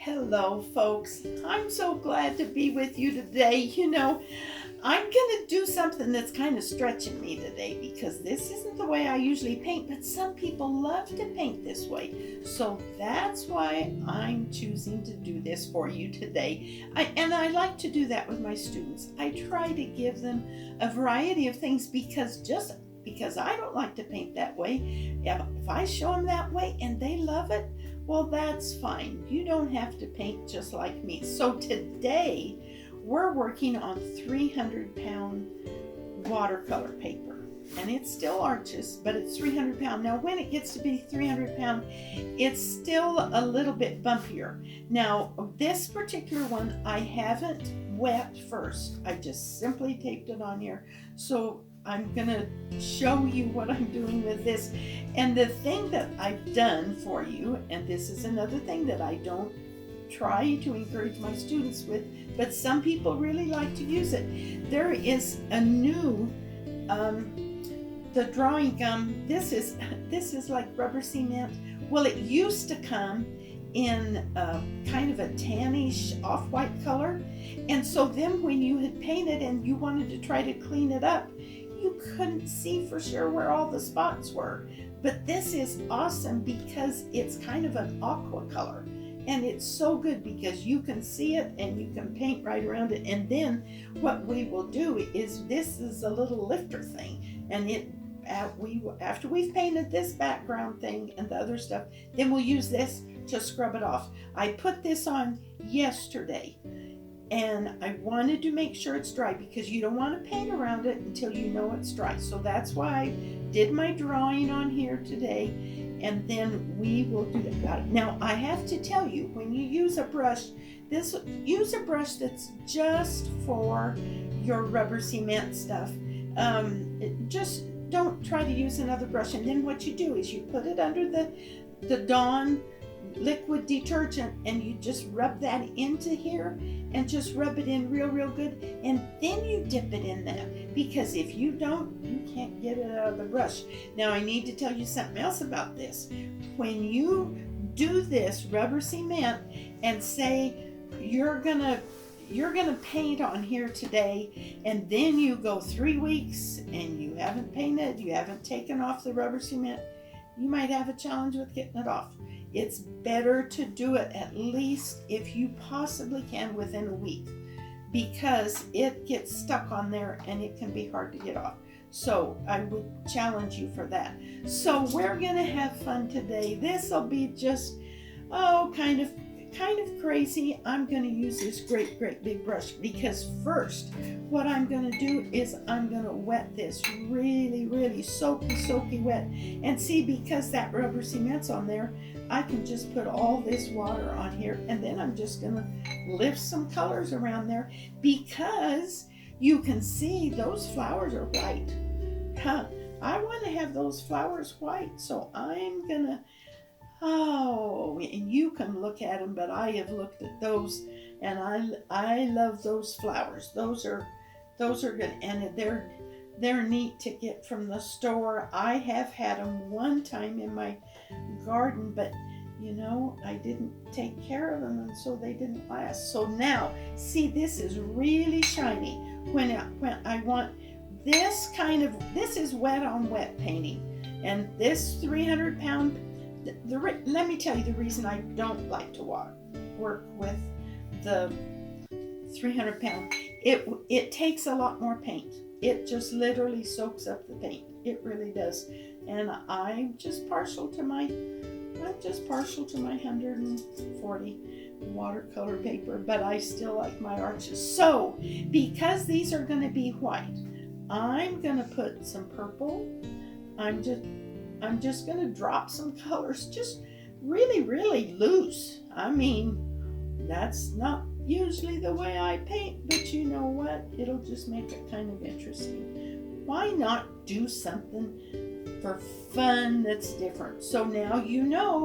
Hello, folks. I'm so glad to be with you today. I'm going to do something that's kind of stretching me today because this isn't the way I usually paint, but some people love to paint this way. So that's why I'm choosing to do this for you today. And I like to do that with my students. I try to give them a variety of things because I don't like to paint that way. If I show them that way and they love it, well, that's fine. You don't have to paint just like me. So today, we're working on 300-pound watercolor paper. And it's still arches, but it's 300 pound. Now, when it gets to be 300 pound, it's still a little bit bumpier. Now, this particular one, I haven't wet first. I just simply taped it on here. So I'm going to show you what I'm doing with this. And the thing that I've done for you, and this is another thing that I don't try to encourage my students with, but some people really like to use it. There is a new, the drawing gum. This is like rubber cement. Well, it used to come in kind of a tannish off-white color. And so then when you had painted and you wanted to try to clean it up, you couldn't see for sure where all the spots were. But this is awesome because it's kind of an aqua color. And it's so good because you can see it and you can paint right around it. And then what we will do is, this is a little lifter thing. And after we've painted this background thing and the other stuff, then we'll use this to scrub it off. I put this on yesterday. And I wanted to make sure it's dry because you don't want to paint around it until you know it's dry. So that's why I did my drawing on here today, and then we will do that. Now, I have to tell you, when you use a brush, use a brush that's just for your rubber cement stuff. Just don't try to use another brush. And then what you do is you put it under the Dawn liquid detergent and you just rub that into here and just rub it in real good, and then you dip it in that, because if you don't, you can't get it out of the brush. Now, I need to tell you something else about this. When you do this rubber cement and say you're gonna paint on here today, and then you go 3 weeks and you haven't painted, you haven't taken off the rubber cement, you might have a challenge with getting it off. It's better to do it at least, if you possibly can, within a week, because it gets stuck on there and it can be hard to get off. So I would challenge you for that. So we're gonna have fun today. This will be just, kind of crazy. I'm gonna use this great big brush, because first what I'm gonna do is I'm gonna wet this really soaky wet. And see, because that rubber cement's on there, I can just put all this water on here, and then I'm just gonna lift some colors around there, because you can see those flowers are white. I want to have those flowers white, so I'm gonna, and you can look at them, but I have looked at those, and I love those flowers. Those are good, and they're neat to get from the store. I have had them one time in my garden, but I didn't take care of them, and so they didn't last. So now, see, this is really shiny. When I want this this is wet on wet painting, and this 300 pound, let me tell you the reason I don't like to work with the 300 pound. It takes a lot more paint. It just literally soaks up the paint. It really does. And I'm just partial to my 140 watercolor paper, but I still like my arches. So, because these are going to be white, I'm going to put some purple. I'm just going to drop some colors, just really loose. I mean, that's not usually the way I paint, but you know what? It'll just make it kind of interesting. Why not do something for fun that's different? So now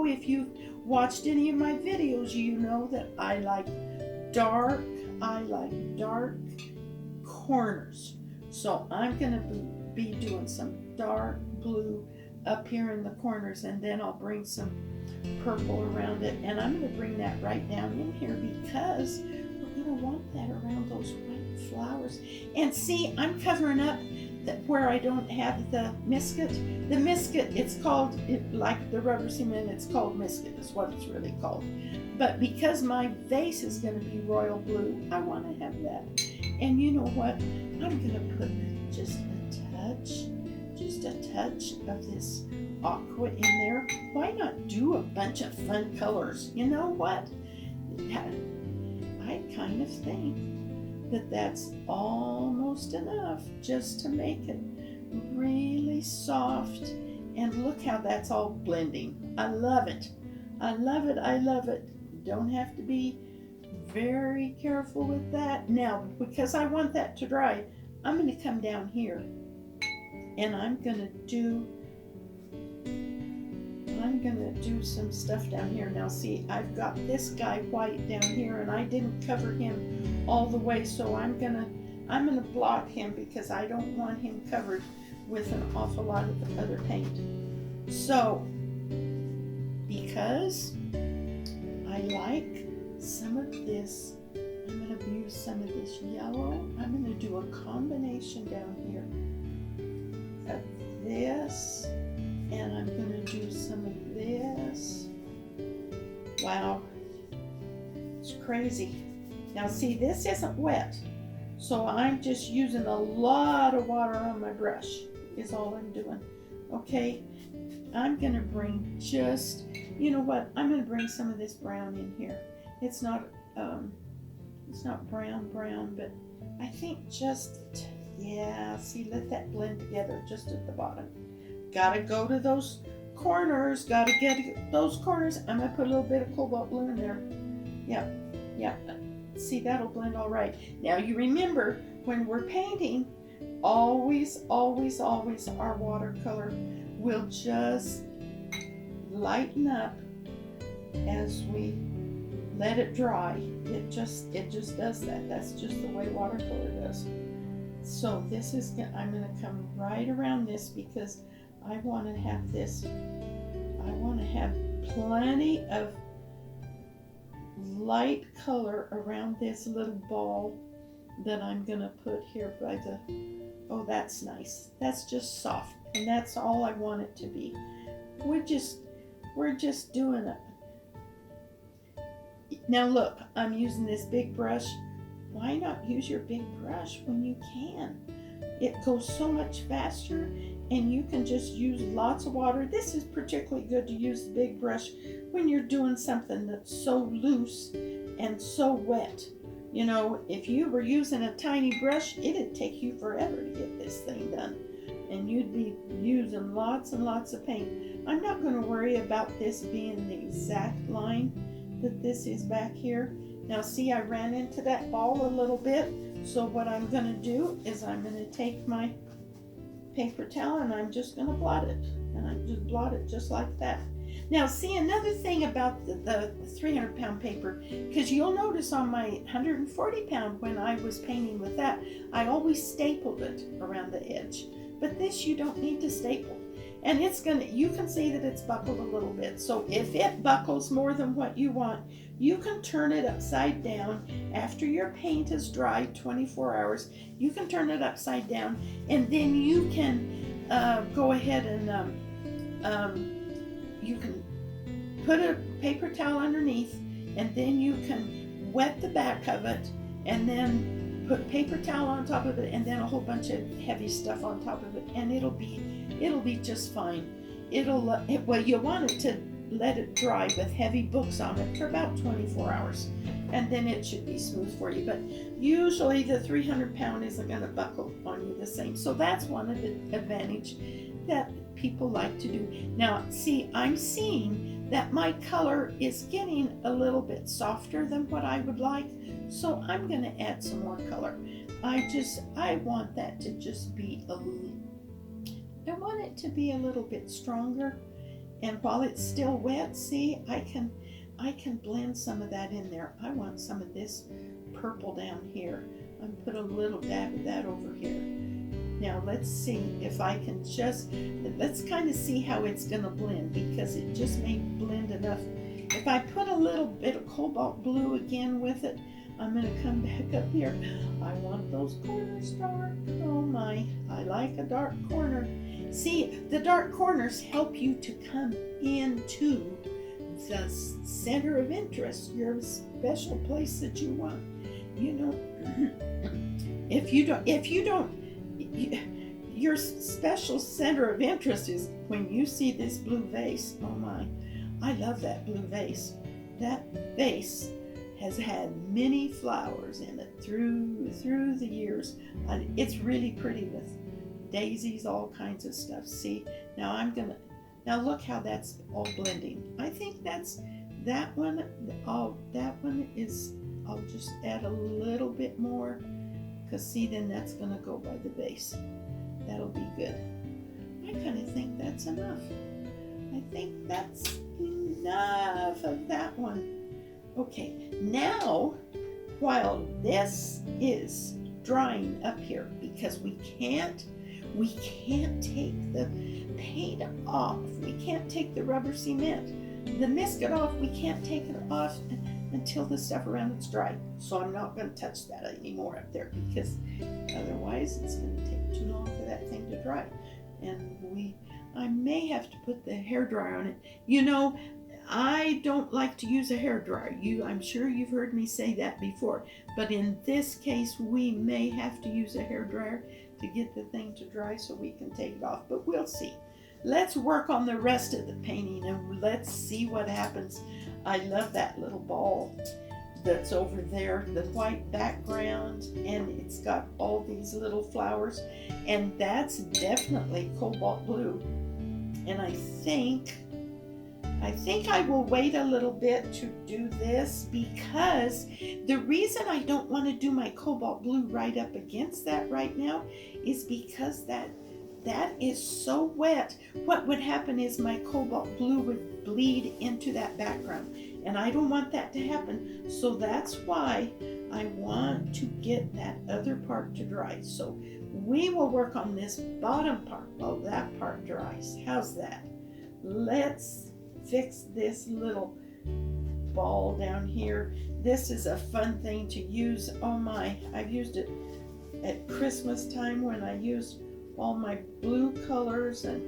if you've watched any of my videos, you know that I like dark corners. So I'm going to be doing some dark blue up here in the corners, and then I'll bring some purple around it, and I'm going to bring that right down in here because we're going to want that around those white flowers. And see, I'm covering up where I don't have the Misket. The Misket, it's called, like the rubber cement, it's called Misket is what it's really called. But because my vase is going to be royal blue, I want to have that. And you know what? I'm going to put just a touch of this aqua in there. Why not do a bunch of fun colors? You know what? I kind of think that that's almost enough just to make it really soft. And look how that's all blending. I love it. I love it. I love it. Don't have to be very careful with that. Now, because I want that to dry, I'm going to come down here and I'm going to do some stuff down here. Now see, I've got this guy white down here and I didn't cover him all the way, so I'm gonna blot him because I don't want him covered with an awful lot of other paint. So because I like some of this, I'm going to use some of this yellow. I'm going to do a combination down here of this, and I'm going to do some of this. Wow, it's crazy. Now see, this isn't wet, so I'm just using a lot of water on my brush is all I'm doing. Okay, I'm going to bring just, you know what, I'm going to bring some of this brown in here. It's not brown, but I think just, yeah, see, let that blend together just at the bottom. Gotta go to those corners, gotta get those corners. I'm gonna put a little bit of cobalt blue in there. Yeah, see, that'll blend all right. Now you remember, when we're painting, always our watercolor will just lighten up as we let it dry. It just does that. That's just the way watercolor does. So this is, I'm going to come right around this because I want to have this, I want to have plenty of light color around this little ball that I'm going to put here by the, oh, that's nice. That's just soft, and that's all I want it to be. We're just doing it. Now look, I'm using this big brush. Why not use your big brush when you can? It goes so much faster, and you can just use lots of water. This is particularly good to use the big brush when you're doing something that's so loose and so wet. You know, if you were using a tiny brush, it'd take you forever to get this thing done, and you'd be using lots and lots of paint. I'm not going to worry about this being the exact line that this is back here. Now see, I ran into that ball a little bit, so what I'm going to do is I'm going to take my paper towel and I'm just going to blot it, and I just blot it just like that. Now see, another thing about the 300 pound paper, because you'll notice on my 140 pound when I was painting with that, I always stapled it around the edge, but this you don't need to staple. And it's gonna, you can see that it's buckled a little bit. So if it buckles more than what you want, you can turn it upside down after your paint is dried 24 hours. You can turn it upside down, and then you can go ahead and you can put a paper towel underneath, and then you can wet the back of it, and then put paper towel on top of it, and then a whole bunch of heavy stuff on top of it, and it'll be just fine. Well, you want it to let it dry with heavy books on it for about 24 hours, and then it should be smooth for you. But usually the 300 pound isn't going to buckle on you the same. So that's one of the advantage that people like to do. Now see, I'm seeing that my color is getting a little bit softer than what I would like, so I'm going to add some more color. I want that to just be I want it to be a little bit stronger, and while it's still wet, see, I can blend some of that in there. I want some of this purple down here. I'm put a little dab of that over here. Now let's see if I can let's kind of see how it's going to blend, because it just may blend enough. If I put a little bit of cobalt blue again with it, I'm going to come back up here. I want those corners dark. Oh my, I like a dark corner. See, the dark corners help you to come into the center of interest, your special place that you want. You know, if you don't, your special center of interest is when you see this blue vase. Oh my, I love that blue vase. That vase has had many flowers in it through the years. It's really pretty with daisies, all kinds of stuff. See, now look how that's all blending. I think that's that one. That one is, I'll just add a little bit more, because see, then that's gonna go by the base. That'll be good. I kind of think that's enough. I think that's enough of that one. Okay, now while this is drying up here, because we can't take the paint off, we can't take the rubber cement, the Misket off, we can't take it off until the stuff around it's dry. So I'm not going to touch that anymore up there, because otherwise it's going to take too long for that thing to dry. And I may have to put the hairdryer on it. You know, I don't like to use a hairdryer. I'm sure you've heard me say that before. But in this case, we may have to use a hairdryer to get the thing to dry so we can take it off. But we'll see. Let's work on the rest of the painting and let's see what happens. I love that little ball that's over there, the white background, and it's got all these little flowers, and that's definitely cobalt blue. And I think I will wait a little bit to do this, because the reason I don't want to do my cobalt blue right up against that right now is because that is so wet. What would happen is my cobalt blue would bleed into that background, and I don't want that to happen. So that's why I want to get that other part to dry. So we will work on this bottom part while that part dries. How's that? Let's fix this little ball down here. This is a fun thing to use. Oh my, I've used it at Christmas time when I used all my blue colors, and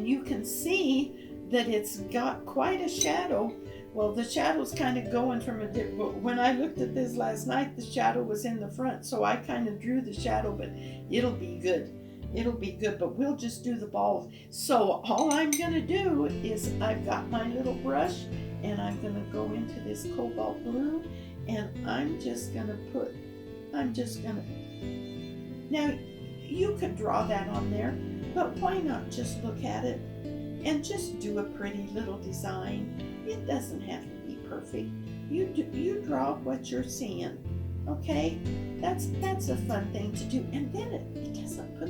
you can see that it's got quite a shadow. Well, the shadow's kind of going from but when I looked at this last night, the shadow was in the front, so I kind of drew the shadow, but it'll be good. It'll be good, but we'll just do the ball. So all I'm going to do is I've got my little brush, and I'm going to go into this cobalt blue, and I'm just going to now you could draw that on there, but why not just look at it and just do a pretty little design? It doesn't have to be perfect. You draw what you're seeing, okay? That's a fun thing to do, and then it doesn't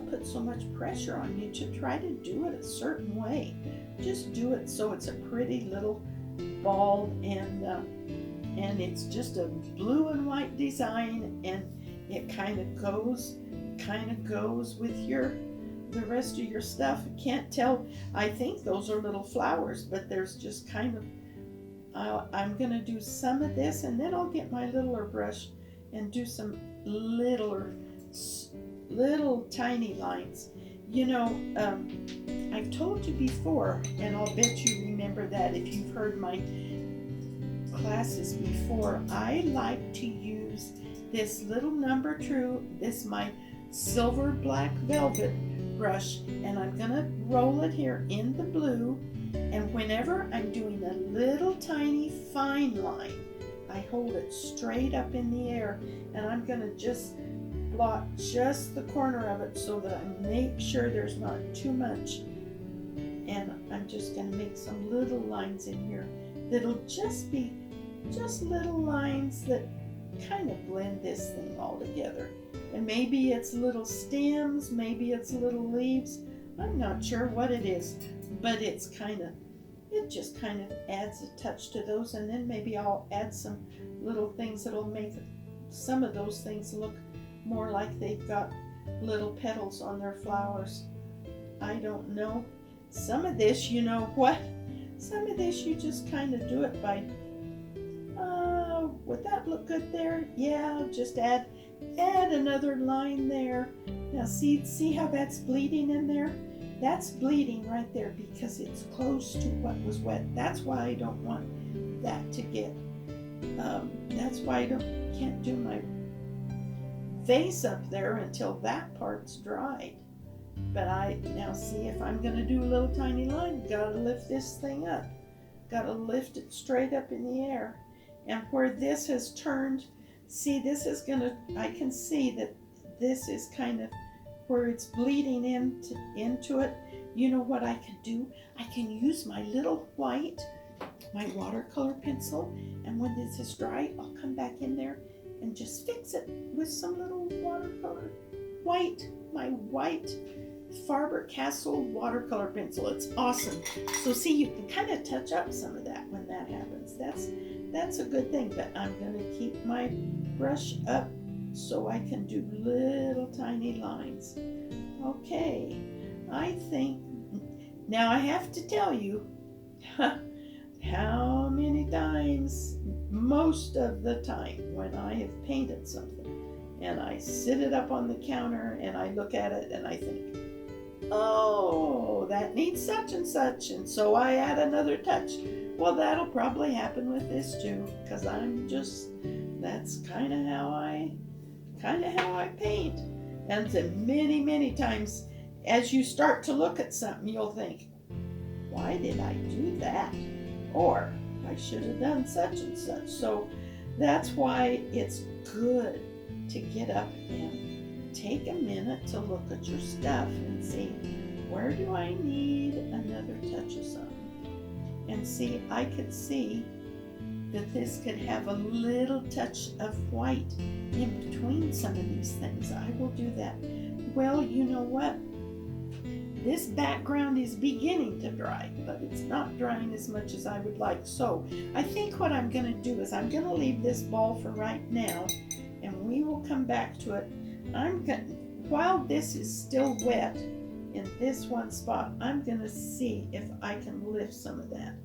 put so much pressure on you to try to do it a certain way. Just do it so it's a pretty little ball, and it's just a blue and white design, and it kind of goes with the rest of your stuff. I can't tell. I think those are little flowers, but there's just kind of, I'm going to do some of this, and then I'll get my littler brush and do some little tiny lines. You know, I've told you before, and I'll bet you remember that if you've heard my classes before, I like to use this little number 2, this my silver black velvet brush, and I'm going to roll it here in the blue, and whenever I'm doing a little tiny fine line, I hold it straight up in the air, and I'm going to just blot just the corner of it so that I make sure there's not too much, and I'm just going to make some little lines in here that'll just be little lines that kind of blend this thing all together. And maybe it's little stems, maybe it's little leaves. I'm not sure what it is, but it just kind of adds a touch to those, and then maybe I'll add some little things that'll make some of those things look more like they've got little petals on their flowers. I don't know. Some of this, you know what? Some of this you just kind of do it by, would that look good there? Yeah, just add another line there. Now see how that's bleeding in there? That's bleeding right there because it's close to what was wet. That's why I don't want that to get, that's why I can't do my vase up there until that part's dried. But now see, if I'm gonna do a little tiny line, gotta lift this thing up. Gotta lift it straight up in the air. And where this has turned, see, this is I can see that this is kind of where it's bleeding into it. You know what I can do? I can use my little white, my watercolor pencil, and when this is dry, I'll come back in there and just fix it with some little watercolor my white Faber-Castell watercolor pencil. It's awesome. So see, you can kind of touch up some of that when that happens. That's a good thing, but I'm going to keep my brush up so I can do little tiny lines. Okay, I think, now I have to tell you, how many times, most of the time, when I have painted something and I sit it up on the counter and I look at it and I think, oh, that needs such and such, and so I add another touch. Well, that'll probably happen with this too, because that's kind of how I paint. And then many times, as you start to look at something, you'll think, why did I do that? Or I should have done such and such. So that's why it's good to get up and take a minute to look at your stuff and see, where do I need another touch of something? And see, I could see that this could have a little touch of white in between some of these things. I will do that. Well, you know what? This background is beginning to dry, but it's not drying as much as I would like. So I think what I'm going to do is I'm going to leave this ball for right now, and we will come back to it. While this is still wet in this one spot, I'm going to see if I can lift some of that.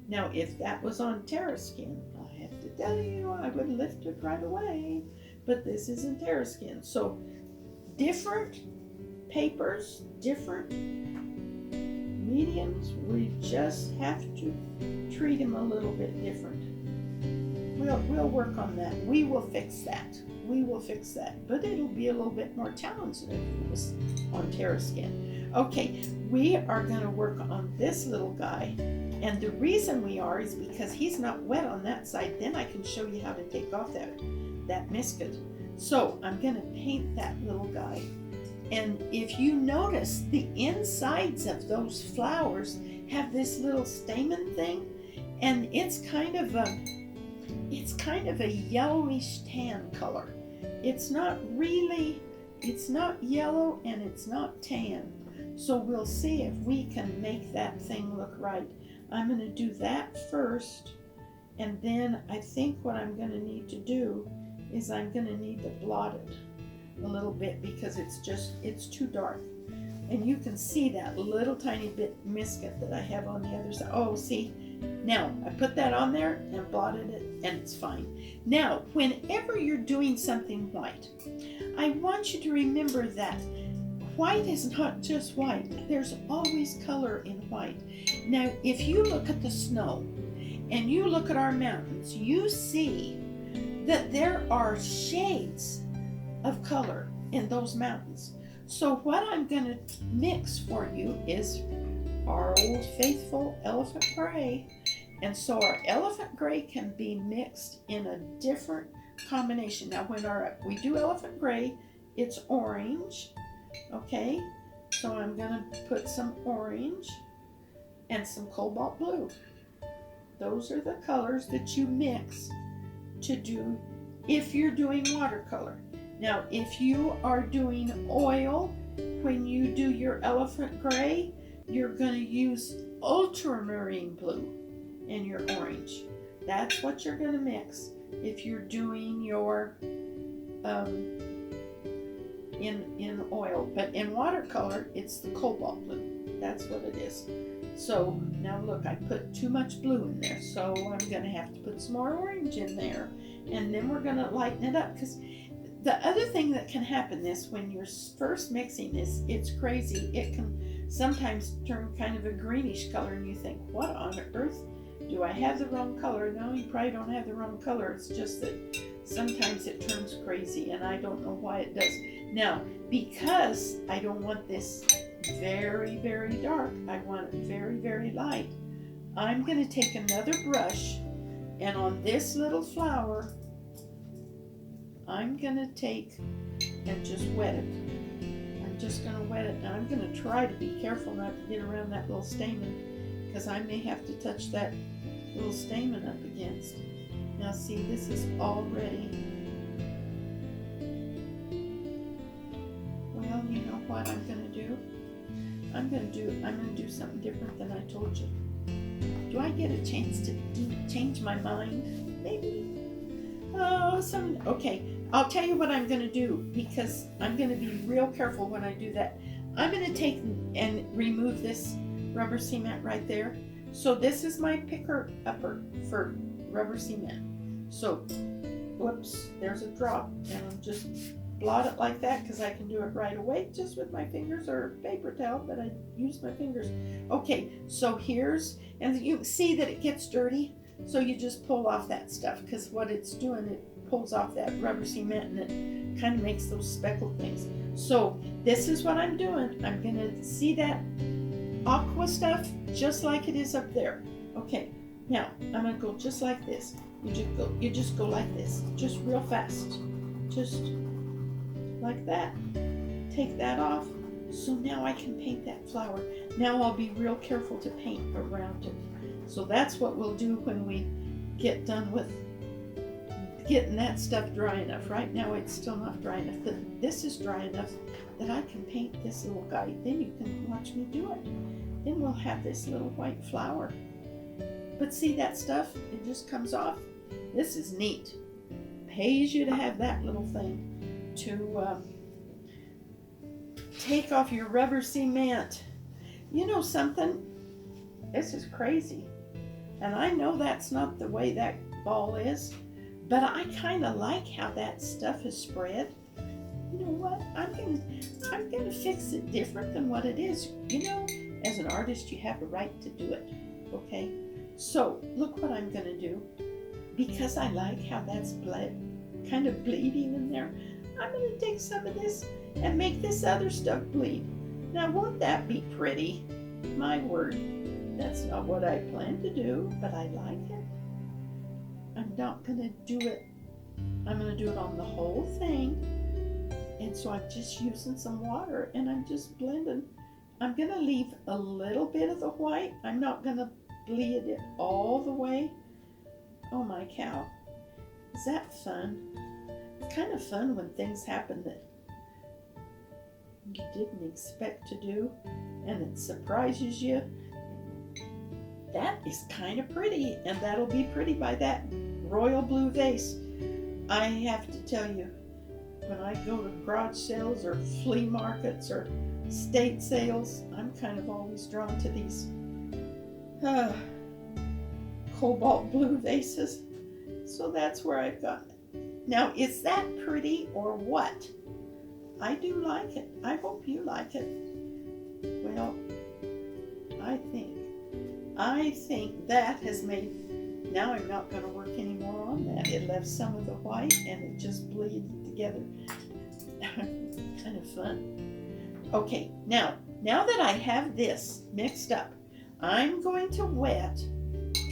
Now, if that was on TerraSkin, I have to tell you, I would lift it right away. But this isn't TerraSkin. So different papers, different mediums, we just have to treat them a little bit different. We'll work on that. We will fix that. But it'll be a little bit more challenging if it was on TerraSkin. Okay, we are going to work on this little guy. And the reason we are is because he's not wet on that side. Then I can show you how to take off that Misket. So I'm going to paint that little guy. And if you notice, the insides of those flowers have this little stamen thing, and it's kind of a yellowish tan color. It's not yellow and it's not tan. So we'll see if we can make that thing look right. I'm going to do that first, and then I think what I'm going to need to do is I'm going to need to blot it a little bit because it's too dark. And you can see that little tiny bit Misket that I have on the other side. Oh, see, now I put that on there and blotted it, and it's fine. Now, whenever you're doing something white, I want you to remember that white is not just white. There's always color in white. Now, if you look at the snow and you look at our mountains, you see that there are shades of color in those mountains. So what I'm going to mix for you is our old faithful elephant gray. And so our elephant gray can be mixed in a different combination. Now when we do elephant gray, it's orange. Okay, so I'm going to put some orange and some cobalt blue. Those are the colors that you mix to do if you're doing watercolor. Now, if you are doing oil, when you do your elephant gray, you're going to use ultramarine blue in your orange. That's what you're going to mix. If you're doing your in oil, but in watercolor, it's the cobalt blue. That's what it is. So now look, I put too much blue in there, so I'm gonna have to put some more orange in there, and then we're gonna lighten it up, because the other thing that can happen is when you're first mixing this, it's crazy. It can sometimes turn kind of a greenish color, and you think, what on earth? Do I have the wrong color? No, you probably don't have the wrong color. It's just that sometimes it turns crazy, and I don't know why it does. Now, because I don't want this very, very dark, I want it very, very light, I'm going to take another brush, and on this little flower, I'm going to take and just wet it. I'm just going to wet it, and I'm going to try to be careful not to get around that little stamen, because I may have to touch that little stamen up against. Now see, this is already, well, you know what I'm going to do? I'm going to do something different than I told you. Do I get a chance to change my mind? Maybe. Oh, okay. I'll tell you what I'm going to do, because I'm going to be real careful when I do that. I'm going to take and remove this rubber cement right there. So this is my picker upper for rubber cement. So, whoops, there's a drop, and I'll just blot it like that, because I can do it right away just with my fingers or paper towel, but I use my fingers. Okay, so here's, and you see that it gets dirty, so you just pull off that stuff, because what it's doing, it pulls off that rubber cement, and it kind of makes those speckled things. So this is what I'm doing. I'm gonna see that aqua stuff just like it is up there. Okay, now I'm gonna go just like this. You just go like this, just real fast, just like that. Take that off. So now I can paint that flower. Now I'll be real careful to paint around it. So that's what we'll do when we get done with getting that stuff dry enough. Right now it's still not dry enough, but this is dry enough that I can paint this little guy. Then you can watch me do it. Then we'll have this little white flower. But see that stuff? It just comes off. This is neat. Pays you to have that little thing to take off your rubber cement. You know something? This is crazy. And I know that's not the way that ball is, but I kind of like how that stuff is spread. You know what? I'm gonna fix it different than what it is. You know, as an artist, you have a right to do it. Okay? So look what I'm gonna do. Because I like how that's kind of bleeding in there, I'm gonna take some of this and make this other stuff bleed. Now, won't that be pretty? My word, that's not what I planned to do, but I like it. I'm not gonna do it. I'm gonna do it on the whole thing. And so I'm just using some water, and I'm just blending. I'm gonna leave a little bit of the white. I'm not gonna bleed it all the way. Oh my cow. Is that fun? It's kind of fun when things happen that you didn't expect to do, and it surprises you. That is kind of pretty, and that'll be pretty by that royal blue vase. I have to tell you, when I go to garage sales or flea markets or estate sales, I'm kind of always drawn to these cobalt blue vases. So that's where I've got it. Now, is that pretty or what? I do like it. I hope you like it. Well, I think that has made, now I'm not going to work anymore on that. It left some of the white and it just bleeded together. Kind of fun. Okay, now that I have this mixed up, I'm going to wet,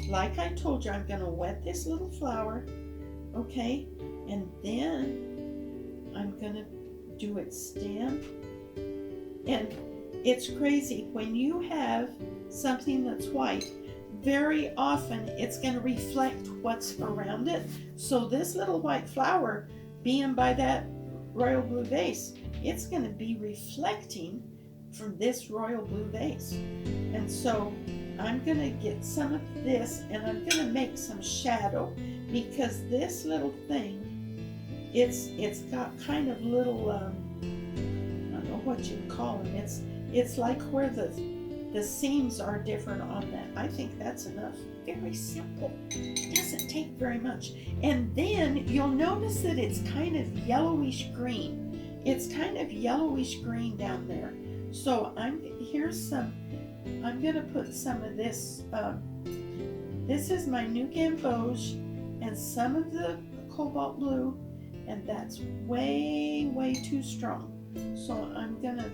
like I told you, I'm going to wet this little flower, okay? And then I'm going to do its stem. And it's crazy, when you have something that's white, very often it's going to reflect what's around it. So this little white flower, being by that royal blue vase, it's going to be reflecting from this royal blue vase. And so I'm going to get some of this, and I'm going to make some shadow, because this little thing, it's got kind of little what you'd call them. It's like where the seams are different on that. I think that's enough. Very simple. Doesn't take very much. And then you'll notice that it's kind of yellowish green. It's kind of yellowish green down there. So I'm gonna put some of this. This is my new gamboge and some of the cobalt blue, and that's way too strong. So I'm gonna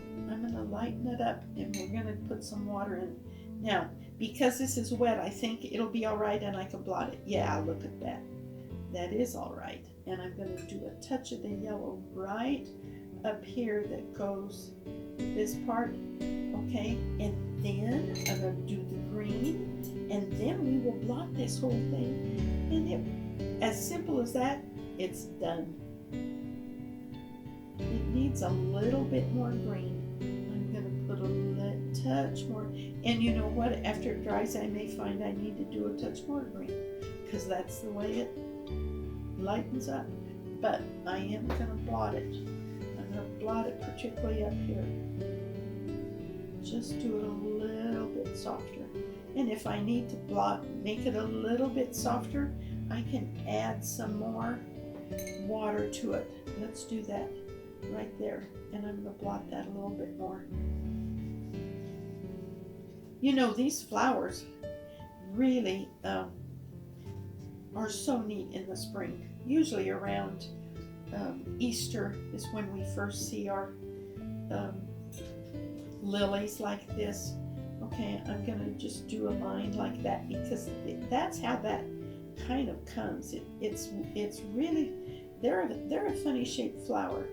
lighten it up, and we're gonna put some water in. Now, because this is wet, I think it'll be all right, and I can blot it. Yeah, look at that. That is all right. And I'm gonna do a touch of the yellow right up here that goes this part, okay? And then I'm gonna do the green, and then we will blot this whole thing. And as simple as that, it's done. It needs a little bit more green. I'm gonna put a touch more. And you know what? After it dries, I may find I need to do a touch more green, because that's the way it lightens up. But I am gonna blot it. I'm gonna blot it particularly up here. Just do it a little bit softer. And if I need to make it a little bit softer, I can add some more water to it. Let's do that right there. And I'm going to blot that a little bit more. You know, these flowers really are so neat in the spring. Usually around Easter is when we first see our lilies like this. Okay, I'm going to just do a line like that, because that's how that kind of comes. It's really, they're a funny shaped flower,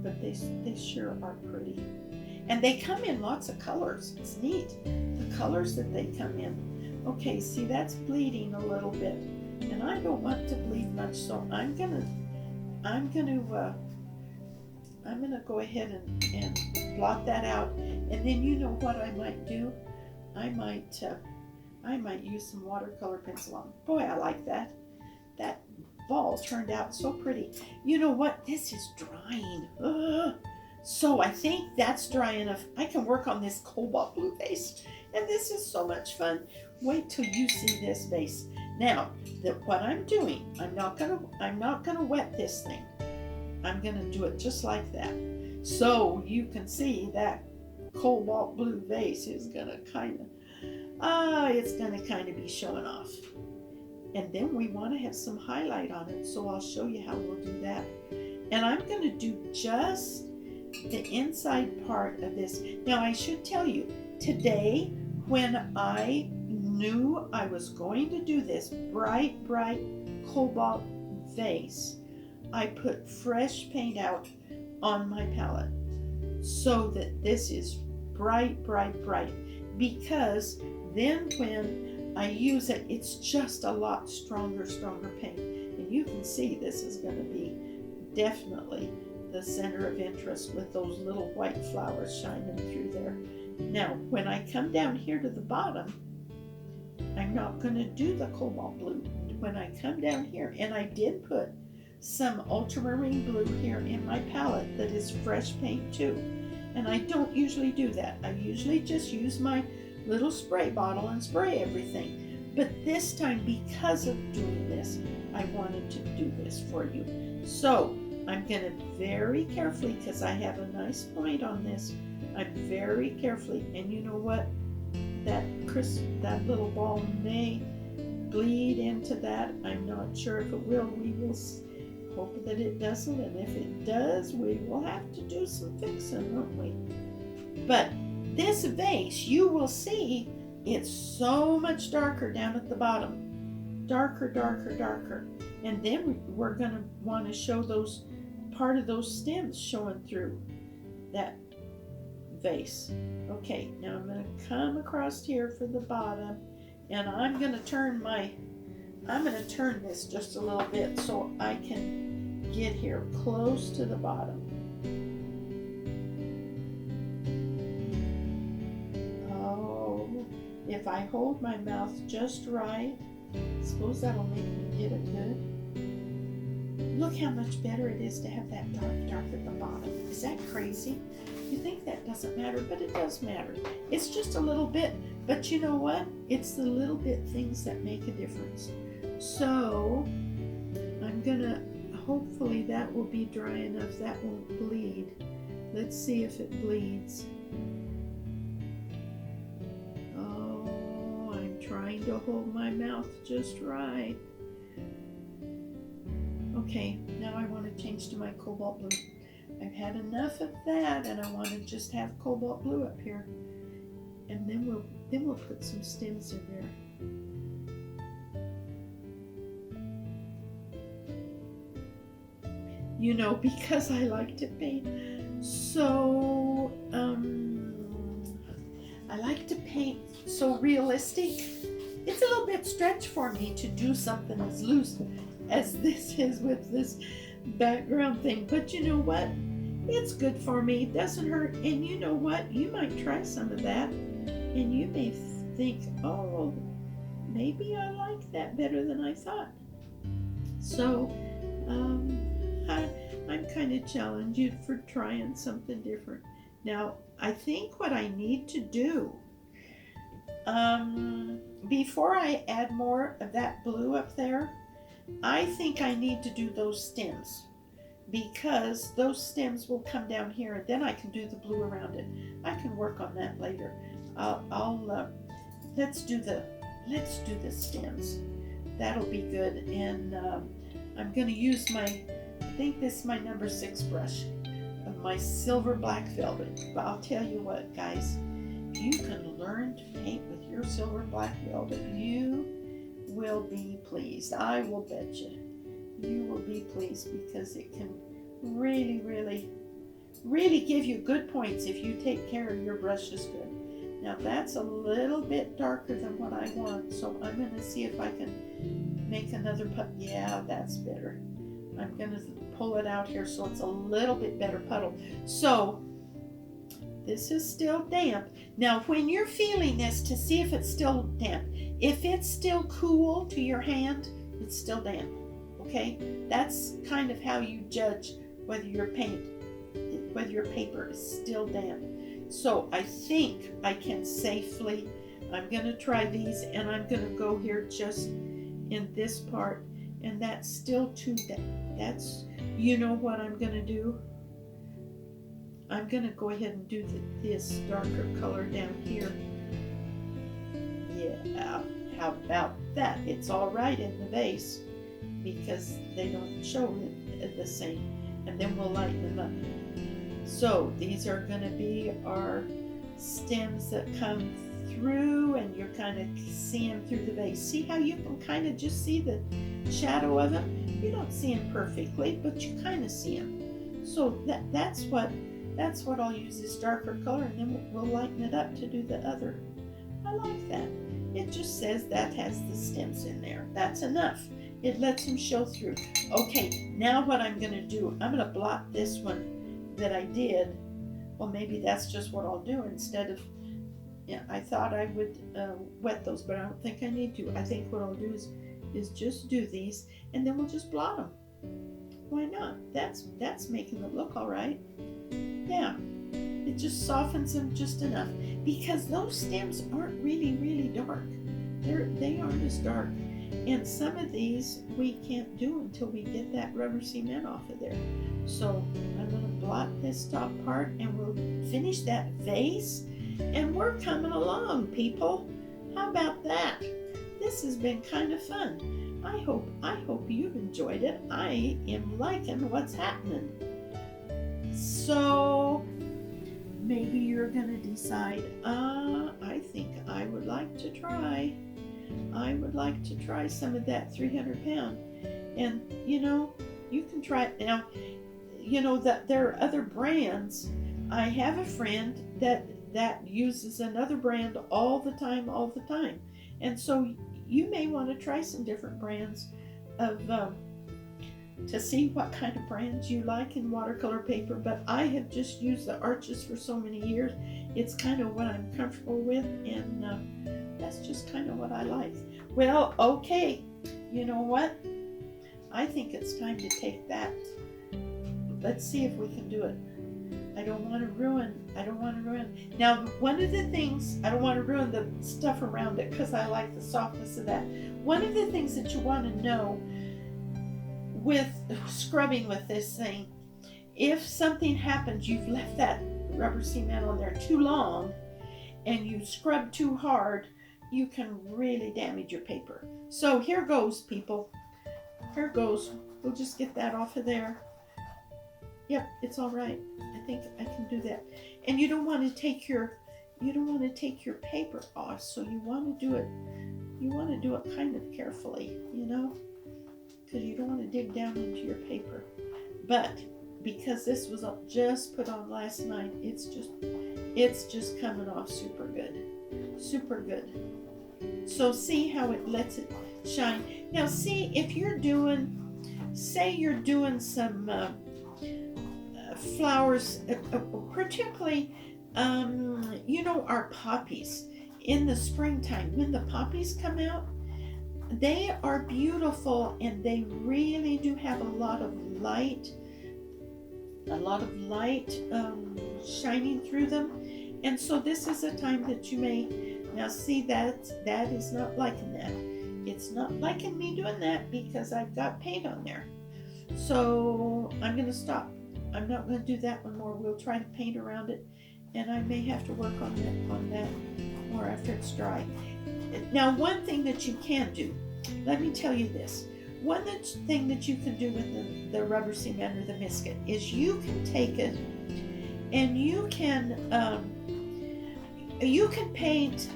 but they sure are pretty. And they come in lots of colors. It's neat, the colors that they come in. Okay, see, that's bleeding a little bit, and I don't want to bleed much, so I'm gonna go ahead and blot that out. And then you know what I might do? I might use some watercolor pencil on. Boy, I like that. That ball turned out so pretty. You know what? This is drying. Ugh. So I think that's dry enough. I can work on this cobalt blue vase. And this is so much fun. Wait till you see this vase. Now, what I'm doing, I'm not gonna wet this thing. I'm gonna do it just like that. So you can see that cobalt blue vase is gonna it's gonna kind of be showing off. And then we want to have some highlight on it, so I'll show you how we'll do that. And I'm gonna do just the inside part of this. Now I should tell you, today when I knew I was going to do this bright cobalt vase, I put fresh paint out on my palette so that this is bright, because then when I use it, it's just a lot stronger paint. And you can see this is going to be definitely the center of interest with those little white flowers shining through there. Now, when I come down here to the bottom, I'm not going to do the cobalt blue. When I come down here, and I did put some ultramarine blue here in my palette that is fresh paint too. And I don't usually do that. I usually just use my little spray bottle and spray everything. But this time, because of doing this, I wanted to do this for you. So I'm going to very carefully, because I have a nice point on this, I'm very carefully, and you know what? That little ball may bleed into that. I'm not sure if it will. We will hope that it doesn't, and if it does, we will have to do some fixing, won't we? But this vase, you will see, it's so much darker down at the bottom. Darker. And then we're going to want to show part of those stems showing through that vase. Okay, now I'm going to come across here for the bottom, and I'm going to turn this just a little bit so I can get here close to the bottom. Oh, if I hold my mouth just right, suppose that'll make me get it good. look how much better it is to have that dark at the bottom. Is that crazy? You think that doesn't matter, but it does matter. It's just a little bit, but you know what? It's the little bit things that make a difference. So I'm gonna, hopefully that will be dry enough that won't bleed. Let's see if it bleeds. Oh, I'm trying to hold my mouth just right. Okay, now I want to change to my cobalt blue. I've had enough of that, and I want to just have cobalt blue up here. And then we'll put some stems in there. You know, because I like to paint, so I like to paint so realistic. It's a little bit stretch for me to do something as loose as this is with this background thing, but you know what? It's good for me. It doesn't hurt. And you know what? You might try some of that, and you may think, oh, maybe I like that better than I thought. So I'm kind of challenging you for trying something different. Now, I think what I need to do, before I add more of that blue up there, I think I need to do those stems, because those stems will come down here, and then I can do the blue around it. I can work on that later. Let's do the stems. That'll be good. And I'm going to use I think this is my number 6 brush of my silver black velvet. But I'll tell you what, guys, if you can learn to paint with your silver black velvet, you will be pleased. I will bet you. You will be pleased, because it can really, really, really give you good points if you take care of your brushes good. Now that's a little bit darker than what I want, so I'm going to see if I can make another puddle. Yeah, that's better. I'm going to pull it out here so it's a little bit better puddle. So this is still damp. Now when you're feeling this to see if it's still damp, if it's still cool to your hand, it's still damp. Okay, that's kind of how you judge whether your paper is still damp. So I think I can safely, I'm going to try these, and I'm going to go here just in this part, and that's still too damp. That's, you know what I'm going to do? I'm going to go ahead and do this darker color down here. Yeah, how about that? It's all right in the vase, because they don't show it the same. And then we'll lighten them up. So these are going to be our stems that come through, and you're kind of seeing them through the vase. See how you can kind of just see the shadow of them? You don't see them perfectly, but you kind of see them. So that's what I'll use, this darker color, and then we'll lighten it up to do the other. I like that. It just says that has the stems in there. That's enough. It lets them show through. Okay, now what I'm going to do, I'm going to blot this one that I did. Well, maybe that's just what I'll do instead of, yeah, I thought I would wet those, but I don't think I need to. I think what I'll do is just do these, and then we'll just blot them. Why not? That's making it look all right. Yeah, it just softens them just enough, because those stems aren't really, really dark. They aren't as dark. And some of these we can't do until we get that rubber cement off of there. So I'm going to blot this top part, and we'll finish that vase, and we're coming along, people. How about that? This has been kind of fun. I hope you've enjoyed it. I am liking what's happening. So maybe you're going to decide, I think I would like to try. I would like to try some of that 300 pound. And you know, you can try it now. You know that there are other brands. I have a friend that uses another brand all the time. And so you may want to try some different brands of to see what kind of brands you like in watercolor paper. But I have just used the Arches for so many years. It's kind of what I'm comfortable with, and that's just kind of what I like. Well, okay, you know what? I think it's time to take that. Let's see if we can do it. I don't want to ruin. Now, one of the things, I don't want to ruin the stuff around it because I like the softness of that. One of the things that you want to know with scrubbing with this thing, if something happens, you've left that rubber cement on there too long and you scrub too hard, you can really damage your paper. So here goes, people. Here goes. We'll just get that off of there. Yep, it's all right. I think I can do that. And you don't want to take your paper off, so you want to do it kind of carefully, you know, because you don't want to dig down into your paper. But because this was just put on last night, it's just coming off super good. Super good. So see how it lets it shine. Now see, if you're doing, say you're doing some flowers, particularly, you know, our poppies in the springtime, when the poppies come out, they are beautiful and they really do have a lot of light shining through them. And so this is a time that you may, now see that is not liking that. It's not liking me doing that because I've got paint on there. So I'm going to stop. I'm not going to do that one more. We'll try to paint around it, and I may have to work on that more after it's dry. Now, one thing that you can do, let me tell you this. One thing that you can do with the rubber cement or the Misket is you can take it and you can paint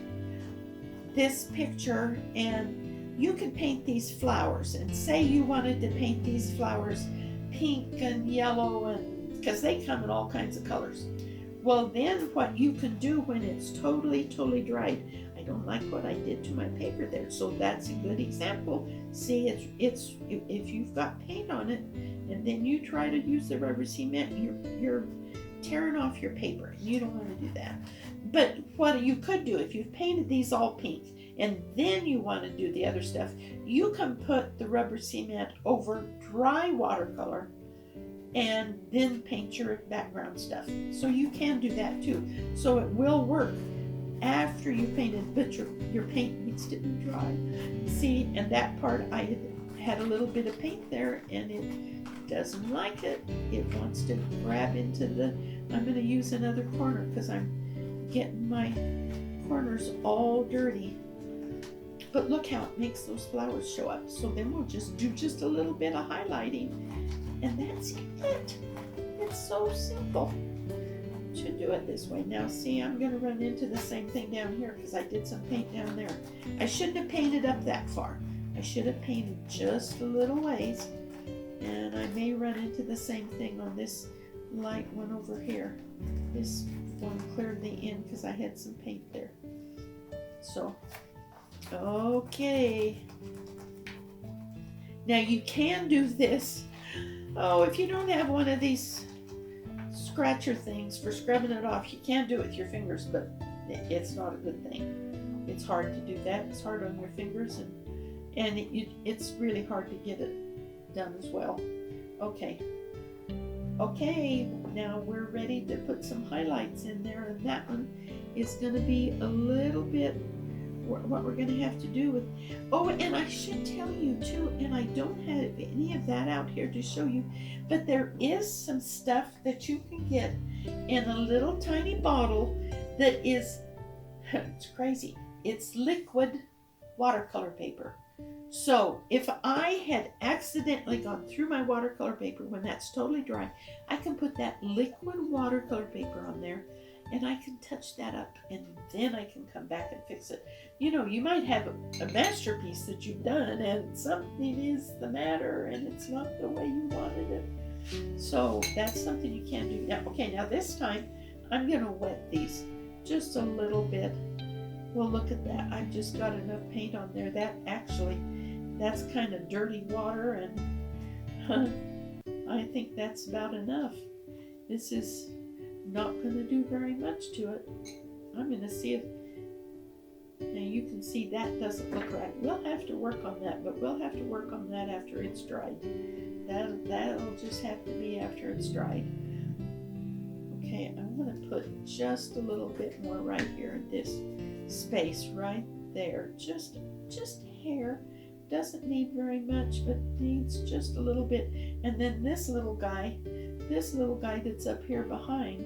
this picture, and you can paint these flowers. And say you wanted to paint these flowers pink and yellow, and because they come in all kinds of colors. Well, then what you can do when it's totally dried, I don't like what I did to my paper there, so that's a good example. See, it's if you've got paint on it and then you try to use the rubber cement, you're tearing off your paper, and you don't want to do that. But what you could do, if you've painted these all pink and then you want to do the other stuff, you can put the rubber cement over dry watercolor and then paint your background stuff. So you can do that too. So it will work after you painted, but your paint needs to be dry. See, and that part I had a little bit of paint there and it doesn't like it. It wants to grab into I'm going to use another corner because I'm getting my corners all dirty. But look how it makes those flowers show up. So then we'll just do just a little bit of highlighting, and that's it. It's so simple to do it this way. Now see, I'm going to run into the same thing down here because I did some paint down there. I shouldn't have painted up that far. I should have painted just a little ways, and I may run into the same thing on this light one over here. This one cleared the end because I had some paint there. So okay, now you can do this. Oh, if you don't have one of these scratcher things for scrubbing it off, you can do it with your fingers, but it's not a good thing. It's hard to do that. It's hard on your fingers, and it's really hard to get it done as well. Okay, now we're ready to put some highlights in there, and that one is going to be a little bit what we're going to have to do with. Oh, and I should tell you too, and I don't have any of that out here to show you, but there is some stuff that you can get in a little tiny bottle that is, it's crazy, it's liquid watercolor paper. So if I had accidentally gone through my watercolor paper when that's totally dry, I can put that liquid watercolor paper on there, and I can touch that up, and then I can come back and fix it. You know, you might have a masterpiece that you've done and something is the matter and it's not the way you wanted it. So that's something you can do. Now, okay, now this time I'm going to wet these just a little bit. Well, look at that. I've just got enough paint on there. That's kind of dirty water, and I think that's about enough. This is not going to do very much to it. I'm going to see if Now you can see that doesn't look right. We'll have to work on that, but we'll have to work on that after it's dried. That'll just have to be after it's dried. Okay, I'm going to put just a little bit more right here in this space right there. Just hair. Doesn't need very much, but needs just a little bit. And then this little guy that's up here behind,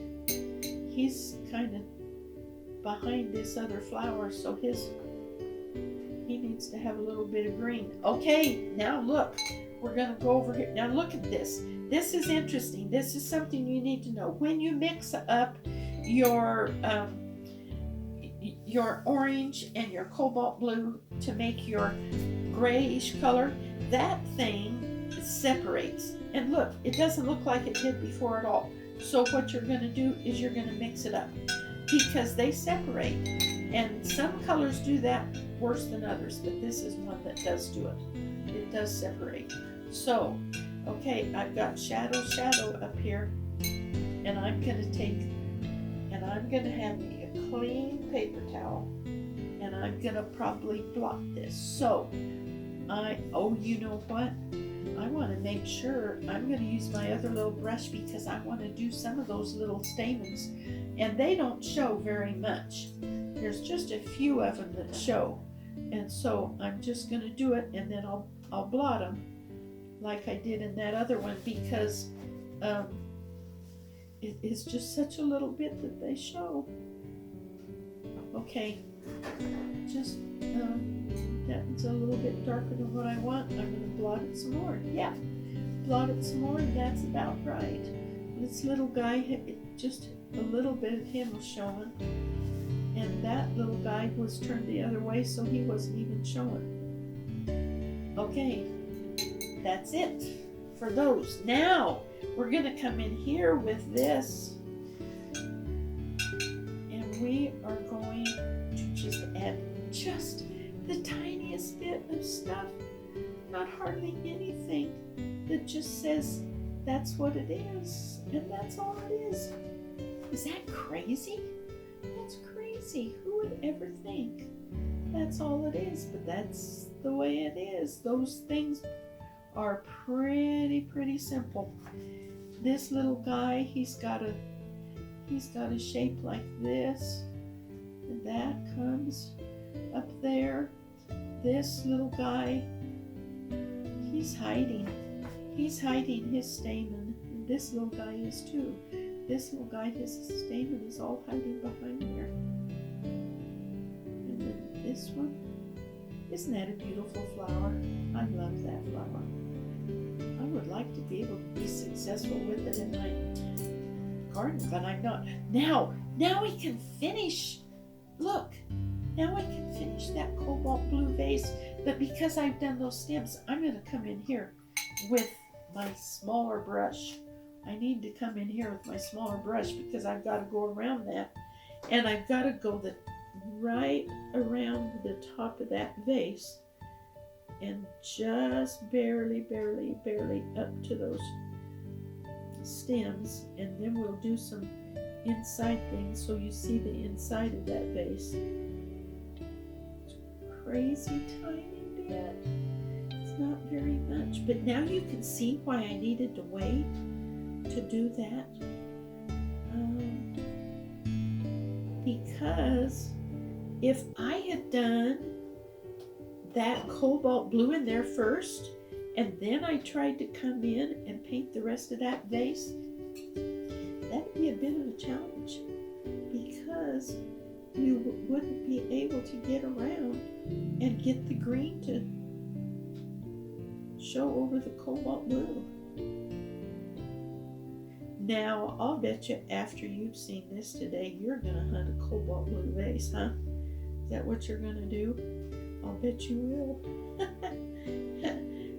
he's kind of behind this other flower, so he needs to have a little bit of green. Okay, now look, we're going to go over here. Now look at this. This is interesting. This is something you need to know. When you mix up your orange and your cobalt blue to make your grayish color, that thing separates. And look, it doesn't look like it did before at all. So what you're going to do is you're going to mix it up because they separate. And some colors do that worse than others, but this is one that does do it. It does separate. So, okay, I've got shadow up here, and I'm going to take, and I'm going to have me a clean paper towel, and I'm going to probably blot this. So, you know what? I want to make sure I'm going to use my other little brush because I want to do some of those little stamens, and they don't show very much. There's just a few of them that show, and so I'm just going to do it, and then I'll blot them like I did in that other one because it is just such a little bit that they show. Okay, just that's a little bit darker than what I want. I'm going to blot it some more. Yeah, blot it some more, and that's about right. This little guy, just a little bit of him was showing, and that little guy was turned the other way, so he wasn't even showing. Okay, that's it for those. Now we're going to come in here with this, and we are going to just add just the tiniest bit of stuff, not hardly anything, that just says that's what it is, and that's all it is. Is that crazy? That's crazy. Who would ever think that's all it is? But that's the way it is. Those things are pretty simple. This little guy, he's got a shape like this, and that comes up there. This little guy, he's hiding his stamen. And this little guy is too. This little guy, his stamen is all hiding behind there. And then this one, isn't that a beautiful flower? I love that flower. I would like to be able to be successful with it in my garden, but I'm not. Now we can finish. Look, now I can finish that cobalt blue vase, but because I've done those stems, I'm going to come in here with my smaller brush. I need to come in here with my smaller brush because I've got to go around that, and I've got to go right around the top of that vase and just barely up to those stems, and then we'll do some inside things so you see the inside of that vase. Crazy tiny bit. It's not very much, but now you can see why I needed to wait to do that. Because if I had done that cobalt blue in there first, and then I tried to come in and paint the rest of that vase, that'd be a bit of a challenge because you wouldn't be able to get around and get the green to show over the cobalt blue. Now, I'll bet you after you've seen this today, you're going to hunt a cobalt blue vase, huh? Is that what you're going to do? I'll bet you will.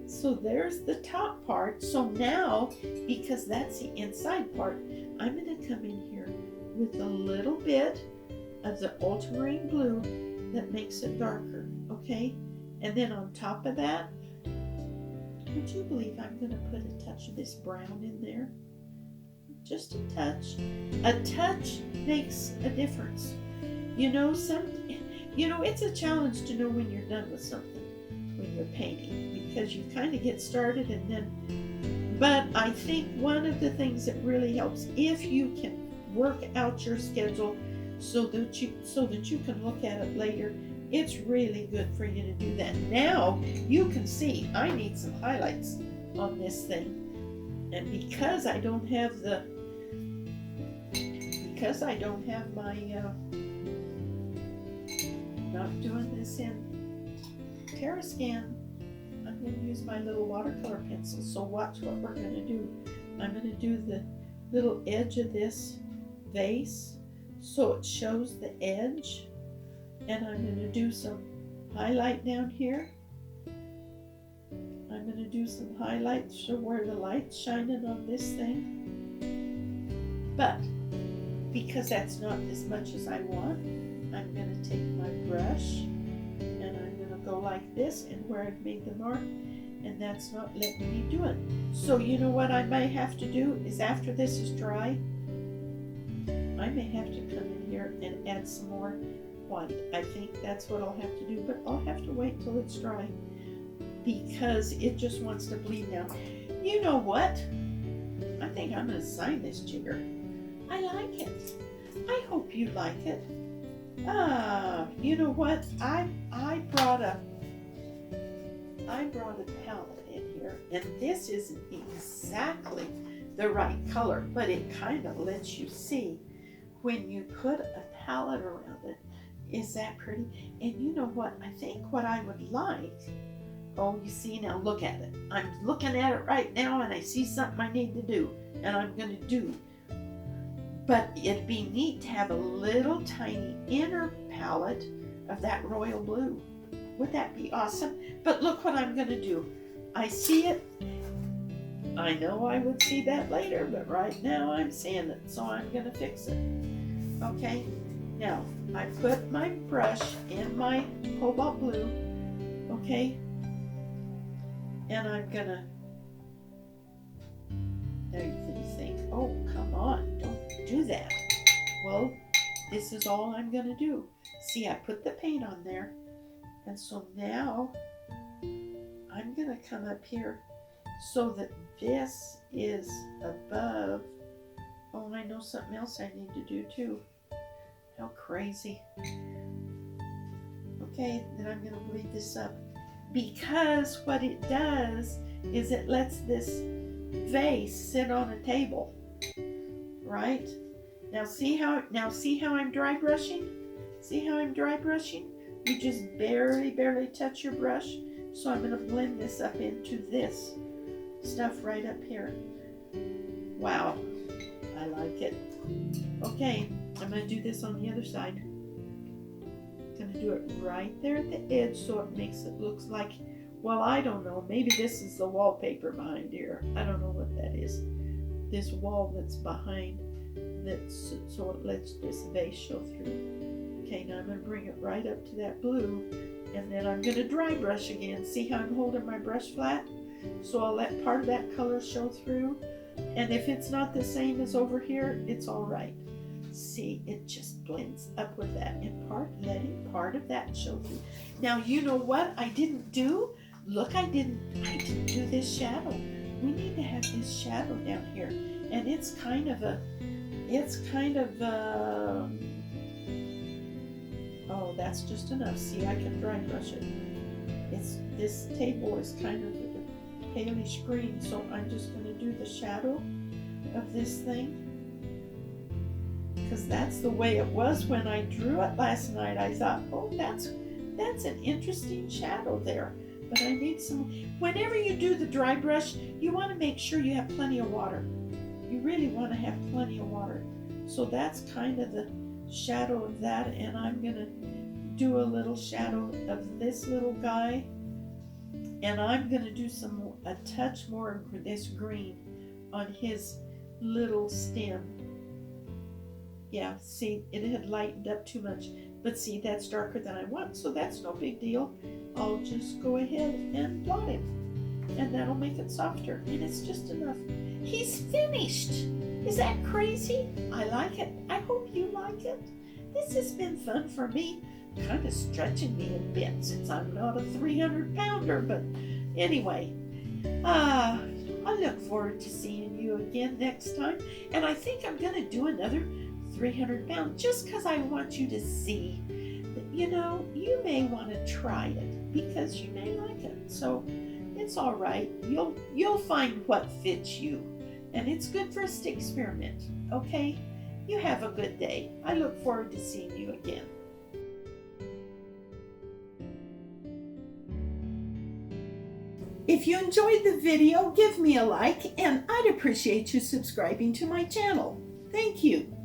So there's the top part. So now, because that's the inside part, I'm going to come in here with a little bit of the ultramarine blue that makes it darker, okay? And then on top of that, would you believe I'm going to put a touch of this brown in there? Just a touch. A touch makes a difference. You know, You know, it's a challenge to know when you're done with something, when you're painting, because you kind of get started and then, but I think one of the things that really helps, if you can work out your schedule so that you can look at it later, it's really good for you to do that. Now you can see I need some highlights on this thing, and because I don't have my not doing this in Terrascan, I'm going to use my little watercolor pencil. So watch what we're going to do. I'm going to do the little edge of this vase so it shows the edge, and I'm going to do some highlight down here. I'm going to do some highlights for where the light's shining on this thing. But because that's not as much as I want, I'm going to take my brush and I'm going to go like this, and where I've made the mark, and that's not letting me do it. So you know what I may have to do is, after this is dry, I may have to come in here and add some more white. I think that's what I'll have to do, but I'll have to wait till it's dry because it just wants to bleed now. You know what? I think I'm going to sign this jigger. I like it. I hope you like it. You know what? I brought a palette in here, and this isn't exactly the right color, but it kind of lets you see when you put a palette around it. Is that pretty? And you know what? I think what I would like, oh, you see, now look at it. I'm looking at it right now, and I see something I need to do, and I'm going to do. But it'd be neat to have a little tiny inner palette of that royal blue. Would that be awesome? But look what I'm going to do. I see it. I know I would see that later, but right now I'm seeing it, so I'm going to fix it. Okay, now I put my brush in my cobalt blue, okay, and I'm going to, now you think, oh, come on, don't do that. Well, this is all I'm going to do. See, I put the paint on there, and so now I'm going to come up here so that this is above. Oh, I know something else I need to do too. How crazy. Okay, then I'm going to bleed this up, because what it does is it lets this vase sit on a table, right? Now see how I'm dry brushing? See how I'm dry brushing? You just barely touch your brush. So I'm going to blend this up into this stuff right up here. Wow, I like it. Okay, I'm going to do this on the other side. I'm going to do it right there at the edge so it makes it look like, well, I don't know, maybe this is the wallpaper behind here. I don't know what that is. This wall that's behind, that's so it lets this vase show through. Okay, now I'm going to bring it right up to that blue, and then I'm going to dry brush again. See how I'm holding my brush flat? So I'll let part of that color show through, and if it's not the same as over here, it's all right. See, it just blends up with that, and letting part of that show through. Now, you know what I didn't do? Look, I didn't do this shadow. We need to have this shadow down here, and it's kind of oh, that's just enough. See, I can dry brush it. This table is kind of a palish green, so I'm just going to do the shadow of this thing, because that's the way it was when I drew it last night. I thought, oh, that's an interesting shadow there. But I need some. Whenever you do the dry brush, you want to make sure you have plenty of water. You really want to have plenty of water. So that's kind of the shadow of that, and I'm going to do a little shadow of this little guy, and I'm going to do a touch more of this green on his little stem. Yeah, see, it had lightened up too much, but see, that's darker than I want, so that's no big deal. I'll just go ahead and blot him, and that'll make it softer, and it's just enough. He's finished. Is that crazy? I like it. I hope you like it. This has been fun for me. kind of stretching me a bit since I'm not a 300-pounder. But anyway, I look forward to seeing you again next time. And I think I'm going to do another 300 pounds just because I want you to see that, you may want to try it because you may like it. So it's all right. You'll find what fits you. And it's good for us to experiment. Okay? You have a good day. I look forward to seeing you again. If you enjoyed the video, give me a like, and I'd appreciate you subscribing to my channel. Thank you.